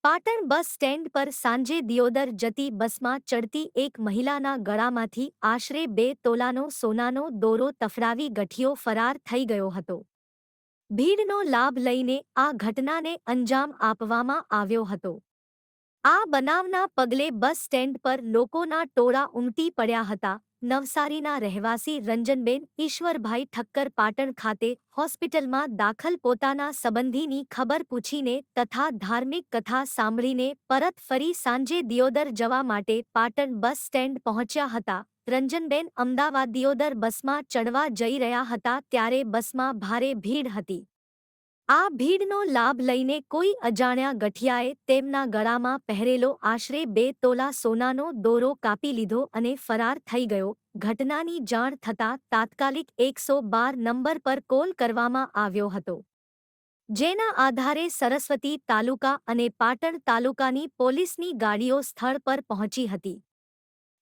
Patan bus stand પર સાંજે દિયોદર જતી બસમાં ચડતી એક મહિલાના ગળામાંથી આશરે 2 તોલાનો સોનાનો દોરો તફડાવી ગઠિયો ફરાર થઈ ગયો હતો. ભીડનો લાભ લઈને આ ઘટનાને અંજામ આપવામાં આવ્યો હતો. આ બનાવના પગલે બસ સ્ટેન્ડ પર લોકોના ટોળા ઉમટી પડ્યા હતા. નવસારીના રહેવાસી રંજનબેન ઈશ્વરભાઈ ઠક્કર પાટણ ખાતે હોસ્પિટલમાં દાખલ પોતાના સંબંધીની ખબર પૂછીને તથા ધાર્મિક કથા સાંભળીને પરત ફરી સાંજે દિયોદર જવા માટે પાટણ બસ સ્ટેન્ડ પહોંચ્યા હતા. રંજનબેન અમદાવાદ દિયોદર બસમાં ચડવા જઈ રહ્યા હતા ત્યારે બસમાં ભારે ભીડ હતી. આ ભીડનો લાભ લઈને કોઈ અજાણ્યા ગઠિયાએ તેમના ગળામાં પહેરેલો આશરે 2 તોલા સોનાનો દોરો કાપી લીધો અને ફરાર થઈ ગયો. ઘટનાની જાણ થતાં તાત્કાલિક 112 નંબર પર કોલ કરવામાં આવ્યો હતો. જેના આધારે સરસ્વતી તાલુકા અને પાટણ તાલુકાની પોલીસની ગાડીઓ સ્થળ પર પહોંચી હતી.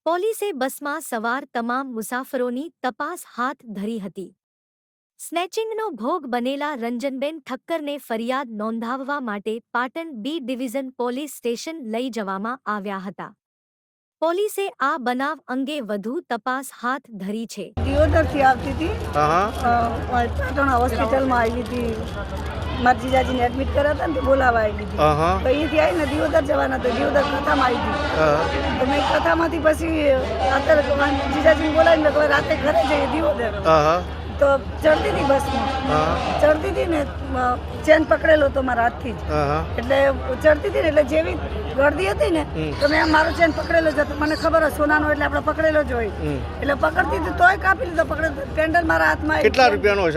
પોલીસે બસમાં સવાર તમામ મુસાફરોની તપાસ હાથ ધરી હતી. સ્નેચિંગનો ભોગ બનેલા રંજનબેન ઠક્કરને ફરિયાદ નોંધાવવા માટે Patan B division police station લઈ જવામાં આવ્યા હતા. પોલીસે આ બનાવ અંગે વધુ તપાસ હાથ ધરી છે. દિયોદરથી આવતી હતી, પાટણ હોસ્પિટલમાં આવી હતી. મારા જીજાજીને એડમિટ કર્યા હતા ને બોલાવા આવી હતી. તો અહીંથી આવીને દિયોદર જવાના હતા. દિયોદર કથામાં આવી હતી. તો મેં કથામાંથી પછી અત્યારે જીજાજીને બોલાવીને હવે રાતે ઘરે જઈએ દિયોદર. તો ચડતી હતી બસમાં, ચડતી હતી ને ચેન પકડેલો તો મારા હાથથી જ, એટલે ચડતી હતી ને એટલે જેવી ગળદી હતી ને તો મેં મારો ચેન પકડેલો જ હતો. મને ખબર હોય સોનાનો એટલે આપણે પકડેલો જ હોય, એટલે પકડતી હતી તોય કાપી લીધો. પકડે પેન્ડલ મારા હાથમાં. કેટલા રૂપિયાનો